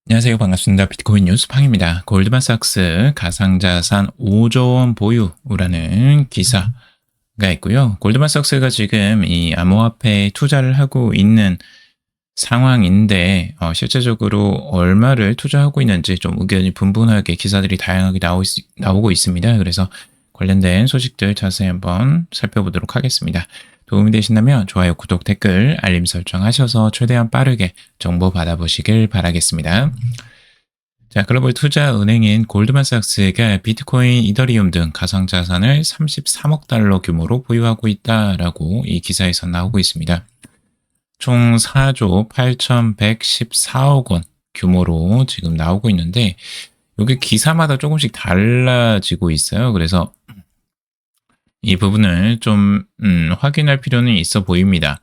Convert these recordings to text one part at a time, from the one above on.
안녕하세요. 반갑습니다. 비트코인 뉴스 팡입니다. 골드만삭스 가상자산 5조 원 보유라는 기사가 있고요. 골드만삭스가 지금 이 암호화폐에 투자를 하고 있는 상황인데 실제적으로 얼마를 투자하고 있는지 좀 의견이 분분하게 기사들이 다양하게 나오고 있습니다. 그래서 관련된 소식들 자세히 한번 살펴보도록 하겠습니다. 도움이 되신다면 좋아요, 구독, 댓글, 알림 설정하셔서 최대한 빠르게 정보 받아보시길 바라겠습니다. 자, 글로벌 투자 은행인 골드만삭스가 비트코인, 이더리움 등 가상자산을 33억 달러 규모로 보유하고 있다라고 이 기사에서 나오고 있습니다. 총 4조 8,114억 원 규모로 지금 나오고 있는데 여기 기사마다 조금씩 달라지고 있어요. 그래서 이 부분을 좀 확인할 필요는 있어 보입니다.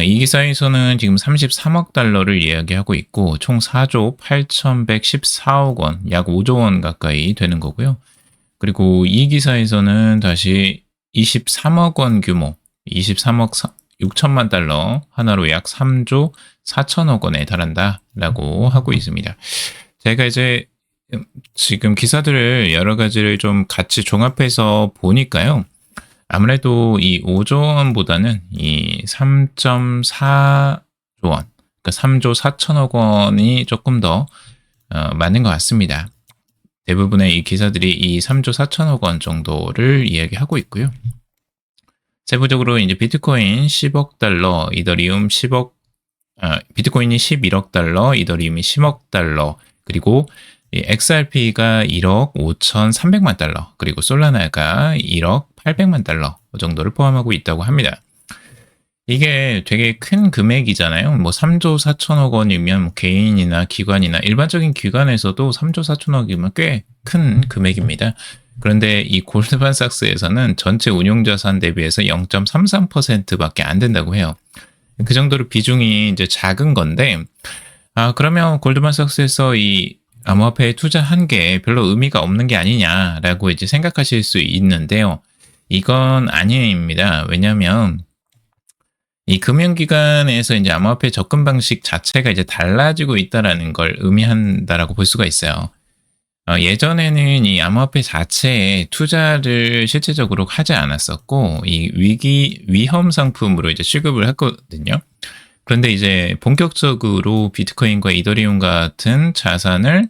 이 기사에서는 지금 33억 달러를 이야기하고 있고 총 4조 8,114억 원, 약 5조 원 가까이 되는 거고요. 그리고 이 기사에서는 다시 23억 원 규모, 23억 6천만 달러, 하나로 약 3조 4천억 원에 달한다라고 하고 있습니다. 제가 이제 지금 기사들을 여러 가지를 좀 같이 종합해서 보니까요. 아무래도 이 5조 원보다는 이 3.4조 원, 그러니까 3조 4천억 원이 조금 더 맞는 것 같습니다. 대부분의 이 기사들이 이 3조 4천억 원 정도를 이야기하고 있고요. 세부적으로 이제 비트코인 10억 달러, 이더리움 비트코인이 11억 달러, 이더리움이 10억 달러, 그리고 XRP가 1억 5,300만 달러, 그리고 솔라나가 1억 800만 달러 정도를 포함하고 있다고 합니다. 이게 되게 큰 금액이잖아요. 뭐 3조 4천억 원이면 뭐 개인이나 기관이나 일반적인 기관에서도 3조 4천억이면 꽤 큰 금액입니다. 그런데 이 골드만삭스에서는 전체 운용자산 대비해서 0.33%밖에 안 된다고 해요. 그 정도로 비중이 이제 작은 건데, 그러면 골드만삭스에서 이 암호화폐에 투자한 게 별로 의미가 없는 게 아니냐라고 이제 생각하실 수 있는데요. 이건 아닙니다. 왜냐하면 이 금융기관에서 이제 암호화폐 접근 방식 자체가 이제 달라지고 있다라는 걸 의미한다라고 볼 수가 있어요. 예전에는 이 암호화폐 자체에 투자를 실제적으로 하지 않았었고, 이 위험 상품으로 이제 취급을 했거든요. 그런데 이제 본격적으로 비트코인과 이더리움 같은 자산을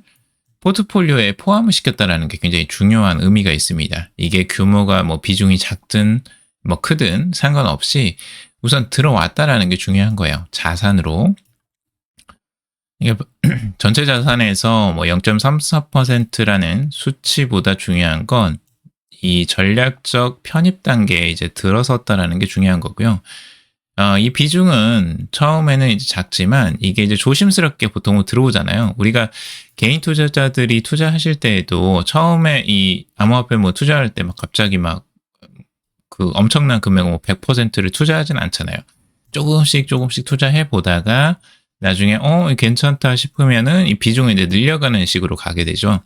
포트폴리오에 포함을 시켰다라는 게 굉장히 중요한 의미가 있습니다. 이게 규모가 뭐 비중이 작든 뭐 크든 상관없이 우선 들어왔다라는 게 중요한 거예요. 자산으로. 이게 전체 자산에서 뭐 0.34%라는 수치보다 중요한 건 이 전략적 편입 단계에 이제 들어섰다라는 게 중요한 거고요. 이 비중은 처음에는 이제 작지만 이게 이제 조심스럽게 보통 들어오잖아요. 우리가 개인 투자자들이 투자하실 때에도 처음에 이 암호화폐 뭐 투자할 때 막 갑자기 막 그 엄청난 금액 뭐 100%를 투자하진 않잖아요. 조금씩 투자해 보다가 나중에 괜찮다 싶으면은 이 비중을 이제 늘려가는 식으로 가게 되죠.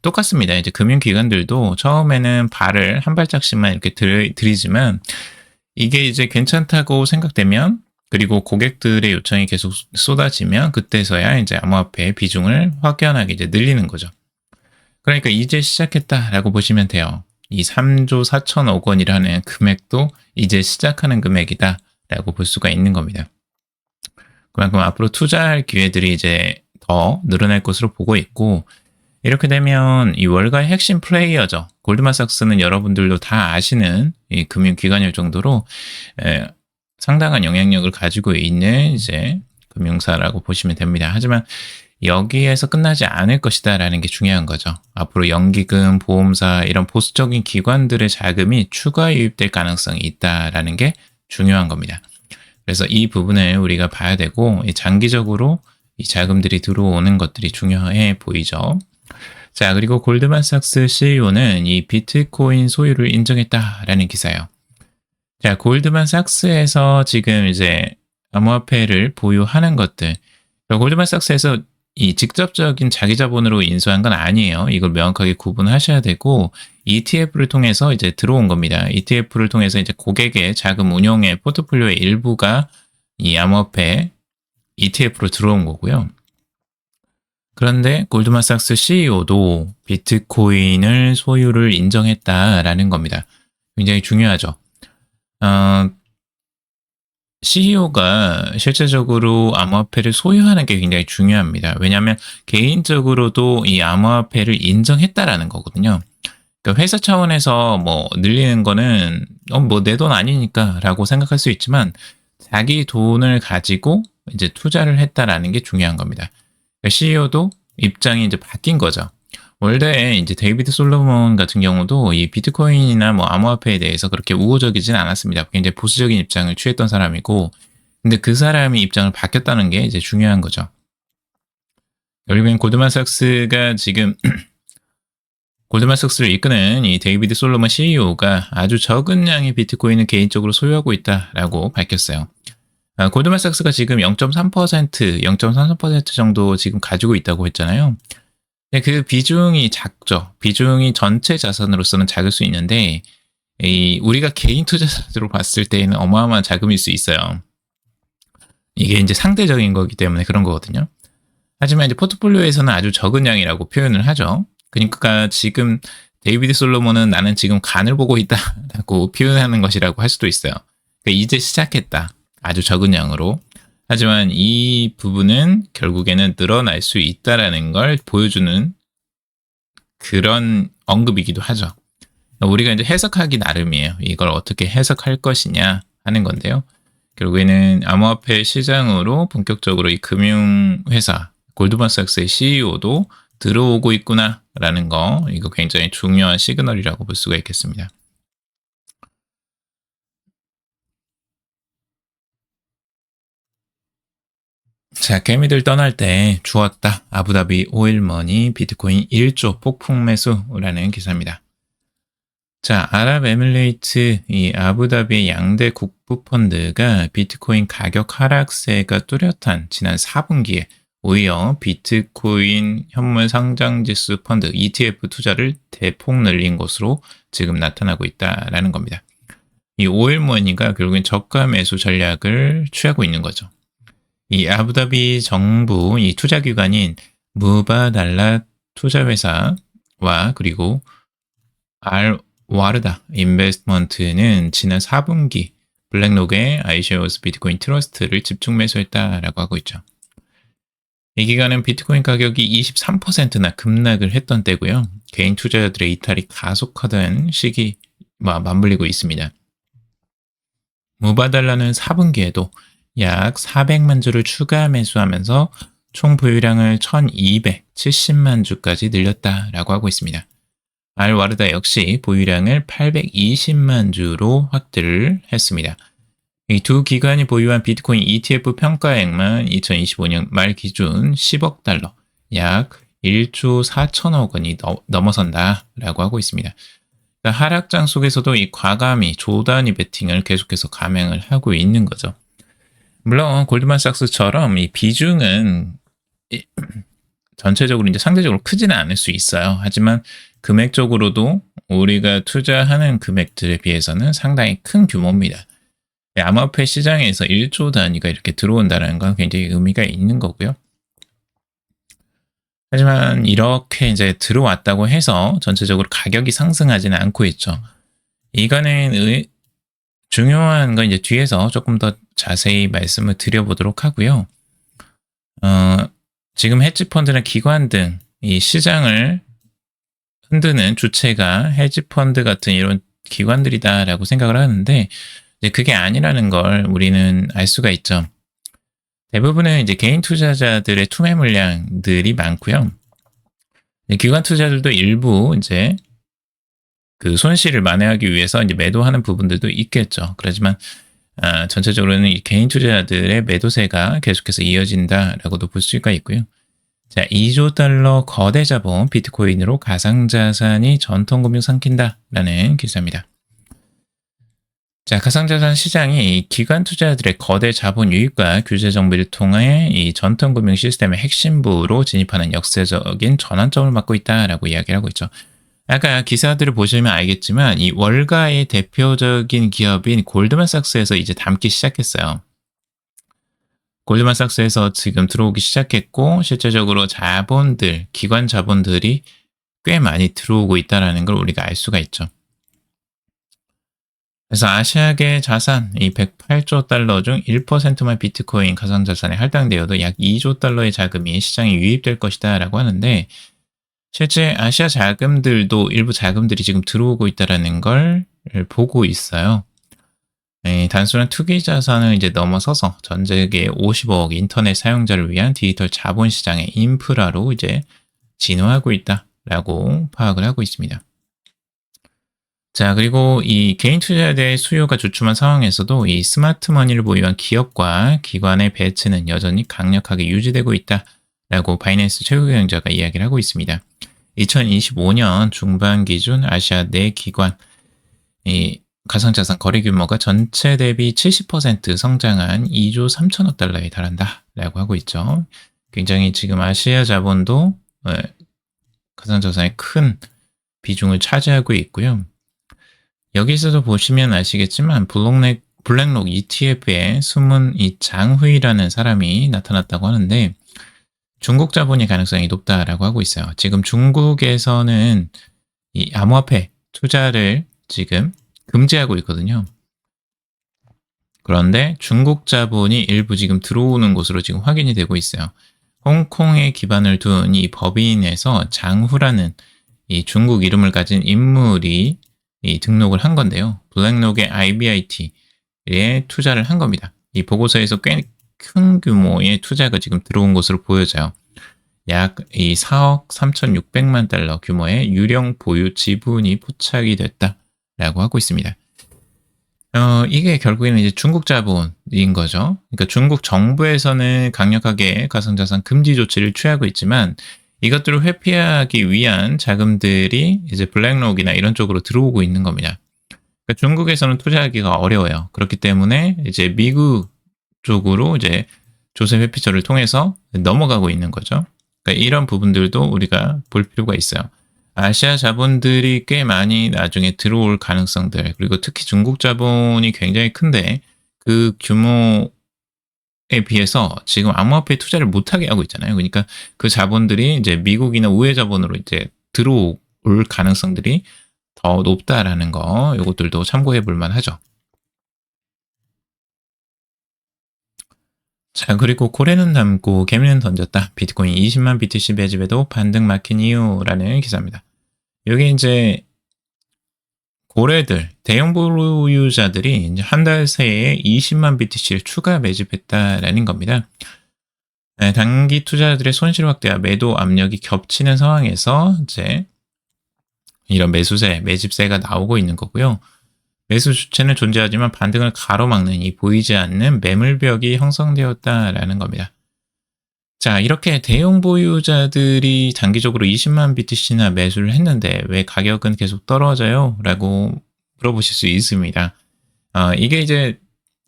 똑같습니다. 이제 금융기관들도 처음에는 발을 한 발짝씩만 이렇게 들이지만 이게 이제 괜찮다고 생각되면 그리고 고객들의 요청이 계속 쏟아지면 그때서야 이제 암호화폐의 비중을 확연하게 이제 늘리는 거죠. 그러니까 이제 시작했다라고 보시면 돼요. 이 3조 4천억 원이라는 금액도 이제 시작하는 금액이다라고 볼 수가 있는 겁니다. 그만큼 앞으로 투자할 기회들이 이제 더 늘어날 것으로 보고 있고, 이렇게 되면 이 월가의 핵심 플레이어죠. 골드만삭스는 여러분들도 다 아시는 이 금융기관일 정도로 상당한 영향력을 가지고 있는 이제 금융사라고 보시면 됩니다. 하지만 여기에서 끝나지 않을 것이다라는 게 중요한 거죠. 앞으로 연기금, 보험사 이런 보수적인 기관들의 자금이 추가 유입될 가능성이 있다라는 게 중요한 겁니다. 그래서 이 부분을 우리가 봐야 되고 장기적으로 이 자금들이 들어오는 것들이 중요해 보이죠. 자, 그리고 골드만삭스 CEO는 이 비트코인 소유를 인정했다라는 기사예요. 자, 골드만삭스에서 지금 이제 암호화폐를 보유하는 것들, 골드만삭스에서 이 직접적인 자기 자본으로 인수한 건 아니에요. 이걸 명확하게 구분하셔야 되고 ETF를 통해서 이제 들어온 겁니다. ETF를 통해서 이제 고객의 자금 운용의 포트폴리오의 일부가 이 암호화폐 ETF로 들어온 거고요. 그런데 골드만삭스 CEO도 비트코인을 소유를 인정했다라는 겁니다. 굉장히 중요하죠. CEO가 실제적으로 암호화폐를 소유하는 게 굉장히 중요합니다. 왜냐하면 개인적으로도 이 암호화폐를 인정했다라는 거거든요. 그러니까 회사 차원에서 뭐 늘리는 거는 뭐 내 돈 아니니까라고 생각할 수 있지만 자기 돈을 가지고 이제 투자를 했다라는 게 중요한 겁니다. 그러니까 CEO도 입장이 이제 바뀐 거죠. 원래 이제 데이비드 솔로몬 같은 경우도 이 비트코인이나 뭐 암호화폐에 대해서 그렇게 우호적이진 않았습니다. 굉장히 보수적인 입장을 취했던 사람이고, 근데 그 사람이 입장을 바뀌었다는 게 이제 중요한 거죠. 결국엔 골드만삭스가 지금 골드만삭스를 이끄는 이 데이비드 솔로몬 CEO가 아주 적은 양의 비트코인을 개인적으로 소유하고 있다라고 밝혔어요. 골드만삭스가 지금 0.3%, 0.33% 정도 지금 가지고 있다고 했잖아요. 그 비중이 작죠. 비중이 전체 자산으로서는 작을 수 있는데 우리가 개인 투자자로 봤을 때는 어마어마한 자금일 수 있어요. 이게 이제 상대적인 거기 때문에 그런 거거든요. 하지만 이제 포트폴리오에서는 아주 적은 양이라고 표현을 하죠. 그러니까 지금 데이비드 솔로몬은 나는 지금 간을 보고 있다라고 표현하는 것이라고 할 수도 있어요. 그러니까 이제 시작했다. 아주 적은 양으로. 하지만 이 부분은 결국에는 늘어날 수 있다라는 걸 보여주는 그런 언급이기도 하죠. 우리가 이제 해석하기 나름이에요. 이걸 어떻게 해석할 것이냐 하는 건데요. 결국에는 암호화폐 시장으로 본격적으로 이 금융회사 골드만삭스의 CEO도 들어오고 있구나라는 거, 이거 굉장히 중요한 시그널이라고 볼 수가 있겠습니다. 자, 개미들 떠날 때 주었다. 아부다비 오일머니 비트코인 1조 폭풍 매수라는 기사입니다. 자, 아랍에미레이트 이 아부다비의 양대 국부 펀드가 비트코인 가격 하락세가 뚜렷한 지난 4분기에 오히려 비트코인 현물 상장지수 펀드 ETF 투자를 대폭 늘린 것으로 지금 나타나고 있다라는 겁니다. 이 오일머니가 결국엔 저가 매수 전략을 취하고 있는 거죠. 이 아부다비 정부 이 투자기관인 무바달라 투자회사와 그리고 알와르다 인베스트먼트는 지난 4분기 블랙록의 아이쉐어스 비트코인 트러스트를 집중 매수했다라고 하고 있죠. 이 기간은 비트코인 가격이 23%나 급락을 했던 때고요. 개인 투자자들의 이탈이 가속화된 시기와 맞물리고 있습니다. 무바달라는 4분기에도 약 400만 주를 추가 매수하면서 총 보유량을 1270만 주까지 늘렸다라고 하고 있습니다. 알와르다 역시 보유량을 820만 주로 확대를 했습니다. 이 두 기관이 보유한 비트코인 ETF 평가액만 2025년 말 기준 10억 달러, 약 1조 4천억 원이 넘어선다라고 하고 있습니다. 그러니까 하락장 속에서도 이 과감히 조단위 베팅을 계속해서 감행을 하고 있는 거죠. 물론 골드만삭스처럼 이 비중은 전체적으로 이제 상대적으로 크지는 않을 수 있어요. 하지만 금액적으로도 우리가 투자하는 금액들에 비해서는 상당히 큰 규모입니다. 암호화폐 시장에서 1조 단위가 이렇게 들어온다는 건 굉장히 의미가 있는 거고요. 하지만 이렇게 이제 들어왔다고 해서 전체적으로 가격이 상승하지는 않고 있죠. 이거는 중요한 건 이제 뒤에서 조금 더 자세히 말씀을 드려보도록 하고요. 지금 헤지펀드나 기관 등 이 시장을 흔드는 주체가 헤지펀드 같은 이런 기관들이다라고 생각을 하는데 이제 그게 아니라는 걸 우리는 알 수가 있죠. 대부분은 이제 개인 투자자들의 투매 물량들이 많고요. 기관 투자들도 일부 이제 그 손실을 만회하기 위해서 이제 매도하는 부분들도 있겠죠. 그렇지만 전체적으로는 이 개인 투자자들의 매도세가 계속해서 이어진다라고도 볼 수가 있고요. 자, 2조 달러 거대 자본 비트코인으로 가상자산이 전통금융 삼킨다라는 기사입니다. 자, 가상자산 시장이 기관 투자자들의 거대 자본 유입과 규제 정비를 통해 이 전통금융 시스템의 핵심부로 진입하는 역사적인 전환점을 맞고 있다라고 이야기를 하고 있죠. 아까 기사들을 보시면 알겠지만 이 월가의 대표적인 기업인 골드만삭스에서 이제 담기 시작했어요. 골드만삭스에서 지금 들어오기 시작했고 실제적으로 자본들, 기관 자본들이 꽤 많이 들어오고 있다는 걸 우리가 알 수가 있죠. 그래서 아시아계 자산 이 108조 달러 중 1%만 비트코인 가상자산에 할당되어도 약 2조 달러의 자금이 시장에 유입될 것이다 라고 하는데 실제 아시아 자금들도 일부 자금들이 지금 들어오고 있다는 걸 보고 있어요. 단순한 투기 자산을 이제 넘어서서 전 세계 50억 인터넷 사용자를 위한 디지털 자본 시장의 인프라로 이제 진화하고 있다라고 파악을 하고 있습니다. 자, 그리고 이 개인 투자에 대해 수요가 주춤한 상황에서도 이 스마트 머니를 보유한 기업과 기관의 배치는 여전히 강력하게 유지되고 있다라고 바이낸스 최고 경영자가 이야기를 하고 있습니다. 2025년 중반 기준 아시아 내 기관 이 가상자산 거래 규모가 전체 대비 70% 성장한 2조 3천억 달러에 달한다라고 하고 있죠. 굉장히 지금 아시아 자본도 가상자산의 큰 비중을 차지하고 있고요. 여기서도 보시면 아시겠지만 블랙록 ETF에 숨은 이 장후이라는 사람이 나타났다고 하는데 중국 자본의 가능성이 높다라고 하고 있어요. 지금 중국에서는 이 암호화폐 투자를 지금 금지하고 있거든요. 그런데 중국 자본이 일부 지금 들어오는 것으로 지금 확인이 되고 있어요. 홍콩에 기반을 둔 이 법인에서 장후라는 이 중국 이름을 가진 인물이 이 등록을 한 건데요. 블랙록의 IBIT에 투자를 한 겁니다. 이 보고서에서 꽤 큰 규모의 투자가 지금 들어온 것으로 보여져요. 약 이 4억 3,600만 달러 규모의 유령 보유 지분이 포착이 됐다라고 하고 있습니다. 이게 결국에는 이제 중국 자본인 거죠. 그러니까 중국 정부에서는 강력하게 가상자산 금지 조치를 취하고 있지만 이것들을 회피하기 위한 자금들이 이제 블랙록이나 이런 쪽으로 들어오고 있는 겁니다. 그러니까 중국에서는 투자하기가 어려워요. 그렇기 때문에 이제 미국 쪽으로 이제 조세 회피처를 통해서 넘어가고 있는 거죠. 그러니까 이런 부분들도 우리가 볼 필요가 있어요. 아시아 자본들이 꽤 많이 나중에 들어올 가능성들, 그리고 특히 중국 자본이 굉장히 큰데 그 규모에 비해서 지금 암호화폐 투자를 못하게 하고 있잖아요. 그러니까 그 자본들이 이제 미국이나 우회 자본으로 이제 들어올 가능성들이 더 높다라는 거, 이것들도 참고해 볼 만하죠. 자, 그리고 고래는 남고 개미는 던졌다. 비트코인 20만 BTC 매집에도 반등 막힌 이유라는 기사입니다. 여기 이제 고래들, 대형 보유자들이 이제 한 달 새에 20만 BTC를 추가 매집했다라는 겁니다. 단기 투자자들의 손실 확대와 매도 압력이 겹치는 상황에서 이제 이런 매수세, 매집세가 나오고 있는 거고요. 매수 주체는 존재하지만 반등을 가로막는 이 보이지 않는 매물벽이 형성되었다라는 겁니다. 자, 이렇게 대형 보유자들이 장기적으로 20만 BTC나 매수를 했는데 왜 가격은 계속 떨어져요? 라고 물어보실 수 있습니다. 이게 이제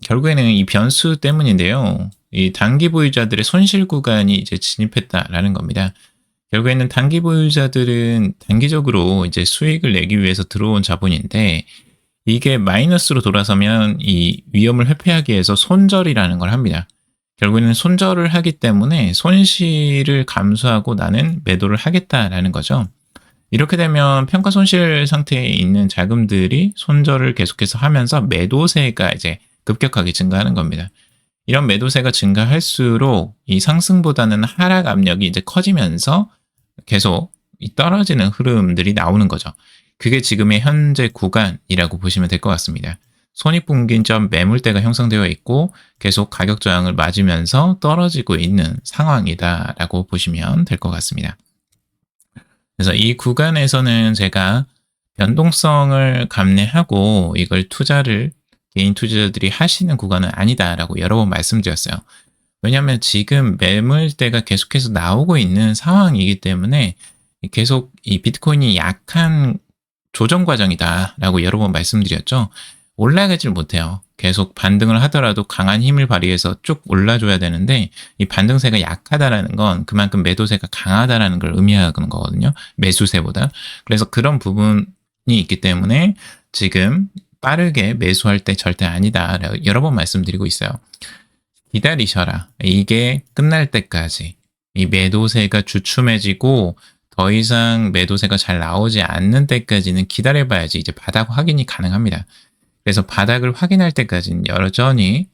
결국에는 이 변수 때문인데요. 이 단기 보유자들의 손실 구간이 이제 진입했다라는 겁니다. 결국에는 단기 보유자들은 단기적으로 이제 수익을 내기 위해서 들어온 자본인데 이게 마이너스로 돌아서면 이 위험을 회피하기 위해서 손절이라는 걸 합니다. 결국에는 손절을 하기 때문에 손실을 감수하고 나는 매도를 하겠다라는 거죠. 이렇게 되면 평가 손실 상태에 있는 자금들이 손절을 계속해서 하면서 매도세가 이제 급격하게 증가하는 겁니다. 이런 매도세가 증가할수록 이 상승보다는 하락 압력이 이제 커지면서 계속 이 떨어지는 흐름들이 나오는 거죠. 그게 지금의 현재 구간이라고 보시면 될 것 같습니다. 손익분기점 매물대가 형성되어 있고 계속 가격 저항을 맞으면서 떨어지고 있는 상황이다라고 보시면 될 것 같습니다. 그래서 이 구간에서는 제가 변동성을 감내하고 이걸 투자를 개인 투자자들이 하시는 구간은 아니다라고 여러 번 말씀드렸어요. 왜냐하면 지금 매물대가 계속해서 나오고 있는 상황이기 때문에 계속 이 비트코인이 약한 조정 과정이다라고 여러 번 말씀드렸죠. 올라가질 못해요. 계속 반등을 하더라도 강한 힘을 발휘해서 쭉 올라줘야 되는데 이 반등세가 약하다라는 건 그만큼 매도세가 강하다라는 걸 의미하는 거거든요. 매수세보다. 그래서 그런 부분이 있기 때문에 지금 빠르게 매수할 때 절대 아니다. 여러 번 말씀드리고 있어요. 기다리셔라. 이게 끝날 때까지 이 매도세가 주춤해지고 더 이상 매도세가 잘 나오지 않는 때까지는 기다려봐야지 이제 바닥 확인이 가능합니다. 그래서 바닥을 확인할 때까지는 여전히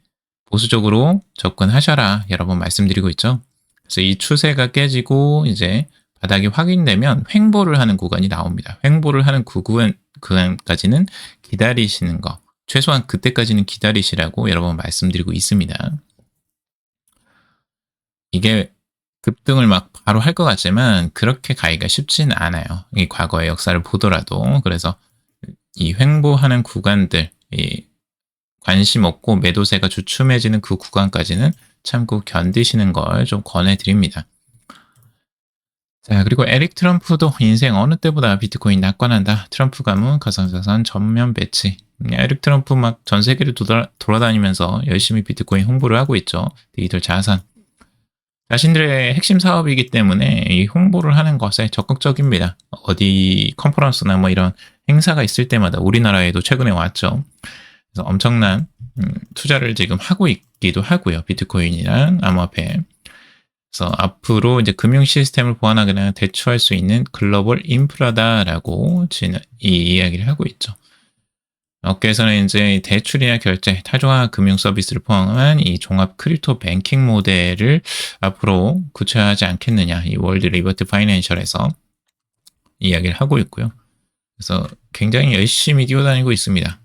보수적으로 접근하셔라 여러 번 말씀드리고 있죠. 그래서 이 추세가 깨지고 이제 바닥이 확인되면 횡보를 하는 구간이 나옵니다. 횡보를 하는 구간까지는 기다리시는 거. 최소한 그때까지는 기다리시라고 여러 번 말씀드리고 있습니다. 이게 급등을 막 바로 할 것 같지만 그렇게 가기가 쉽진 않아요. 이 과거의 역사를 보더라도. 그래서 이 횡보하는 구간들, 이 관심 없고 매도세가 주춤해지는 그 구간까지는 참고 견디시는 걸 좀 권해드립니다. 자, 그리고 에릭 트럼프도 인생 어느 때보다 비트코인 낙관한다. 트럼프 가문 가상자산 전면 배치. 에릭 트럼프 막 전 세계를 돌아다니면서 열심히 비트코인 홍보를 하고 있죠. 디지털 자산. 자신들의 핵심 사업이기 때문에 이 홍보를 하는 것에 적극적입니다. 어디 컨퍼런스나 뭐 이런 행사가 있을 때마다 우리나라에도 최근에 왔죠. 그래서 엄청난 투자를 지금 하고 있기도 하고요. 비트코인이랑 암호화폐. 그래서 앞으로 이제 금융 시스템을 보완하거나 대처할 수 있는 글로벌 인프라다라고 이 이야기를 하고 있죠. 업계에서는 이제 대출이나 결제, 타조화 금융 서비스를 포함한 이 종합 크립토 뱅킹 모델을 앞으로 구체화하지 않겠느냐, 이 월드 리버티 파이낸셜에서 이야기를 하고 있고요. 그래서 굉장히 열심히 뛰어다니고 있습니다.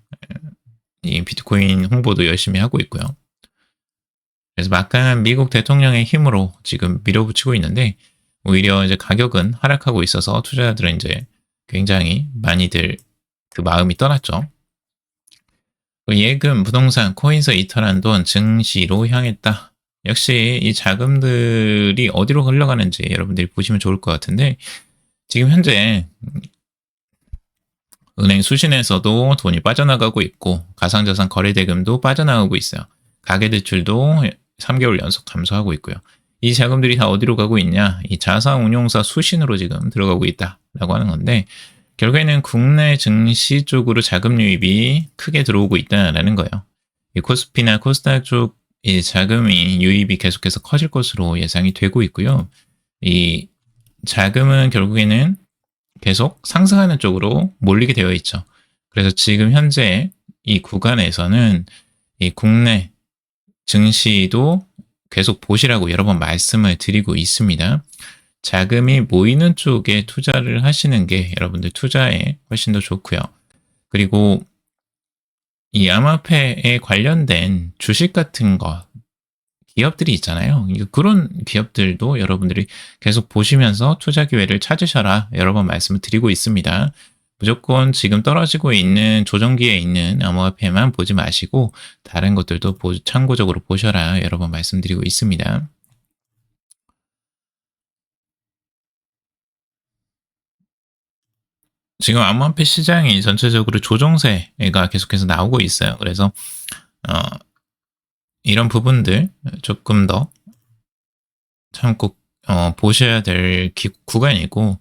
이 비트코인 홍보도 열심히 하고 있고요. 그래서 막강한 미국 대통령의 힘으로 지금 밀어붙이고 있는데 오히려 이제 가격은 하락하고 있어서 투자자들은 이제 굉장히 많이들 그 마음이 떠났죠. 예금, 부동산, 코인서 이탈한 돈 증시로 향했다. 역시 이 자금들이 어디로 흘러가는지 여러분들이 보시면 좋을 것 같은데 지금 현재 은행 수신에서도 돈이 빠져나가고 있고 가상자산 거래대금도 빠져나가고 있어요. 가계대출도 3개월 연속 감소하고 있고요. 이 자금들이 다 어디로 가고 있냐? 이 자산운용사 수신으로 지금 들어가고 있다라고 하는 건데 결국에는 국내 증시 쪽으로 자금 유입이 크게 들어오고 있다라는 거예요. 이 코스피나 코스닥 쪽 이 자금이 유입이 계속해서 커질 것으로 예상이 되고 있고요. 이 자금은 결국에는 계속 상승하는 쪽으로 몰리게 되어 있죠. 그래서 지금 현재 이 구간에서는 이 국내 증시도 계속 보시라고 여러 번 말씀을 드리고 있습니다. 자금이 모이는 쪽에 투자를 하시는 게 여러분들 투자에 훨씬 더 좋고요. 그리고 이 암호화폐에 관련된 주식 같은 거 기업들이 있잖아요. 그런 기업들도 여러분들이 계속 보시면서 투자 기회를 찾으셔라 여러 번 말씀을 드리고 있습니다. 무조건 지금 떨어지고 있는 조정기에 있는 암호화폐만 보지 마시고 다른 것들도 참고적으로 보셔라 여러 번 말씀드리고 있습니다. 지금 암호화폐 시장이 전체적으로 조정세가 계속해서 나오고 있어요. 그래서 이런 부분들 조금 더 참고 보셔야 될 구간이고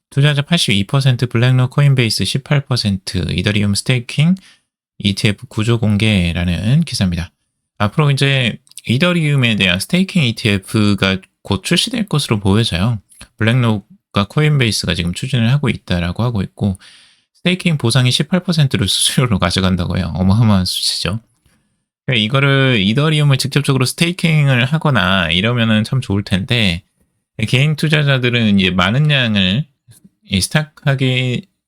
투자자 82%, 블랙록 코인베이스 18%, 이더리움 스테이킹 ETF 구조 공개라는 기사입니다. 앞으로 이제 이더리움에 대한 스테이킹 ETF가 곧 출시될 것으로 보여져요. 블랙록과 코인베이스가 지금 추진을 하고 있다라고 하고 있고 스테이킹 보상이 18%를 수수료로 가져간다고요. 어마어마한 수치죠. 그러니까 이거를 이더리움을 직접적으로 스테이킹을 하거나 이러면은 참 좋을 텐데 개인 투자자들은 이제 많은 양을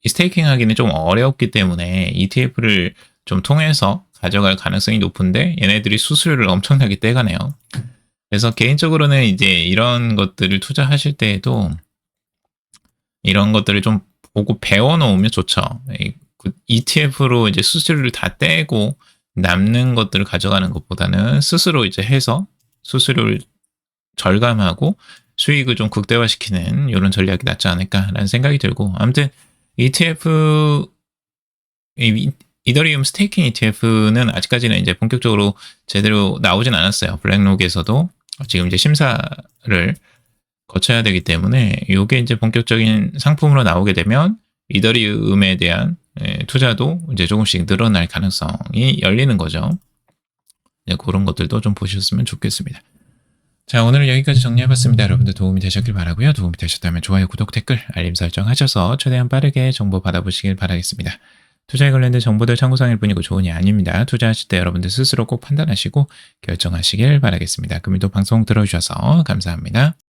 스테이킹하기는 좀 어렵기 때문에 ETF를 좀 통해서 가져갈 가능성이 높은데 얘네들이 수수료를 엄청나게 떼가네요. 그래서 개인적으로는 이제 이런 것들을 투자하실 때에도 이런 것들을 좀 보고 배워놓으면 좋죠. ETF로 이제 수수료를 다 떼고 남는 것들을 가져가는 것보다는 스스로 이제 해서 수수료를 절감하고 수익을 좀 극대화시키는 이런 전략이 낫지 않을까라는 생각이 들고 아무튼 ETF 이더리움 스테이킹 ETF는 아직까지는 이제 본격적으로 제대로 나오진 않았어요. 블랙록에서도 지금 이제 심사를 거쳐야 되기 때문에 이게 이제 본격적인 상품으로 나오게 되면 이더리움에 대한 투자도 이제 조금씩 늘어날 가능성이 열리는 거죠. 네, 그런 것들도 좀 보셨으면 좋겠습니다. 자, 오늘은 여기까지 정리해봤습니다. 여러분들 도움이 되셨길 바라고요. 도움이 되셨다면 좋아요, 구독, 댓글, 알림 설정 하셔서 최대한 빠르게 정보 받아보시길 바라겠습니다. 투자에 관련된 정보들 참고사항일 뿐이고 조언이 아닙니다. 투자하실 때 여러분들 스스로 꼭 판단하시고 결정하시길 바라겠습니다. 금일도 방송 들어주셔서 감사합니다.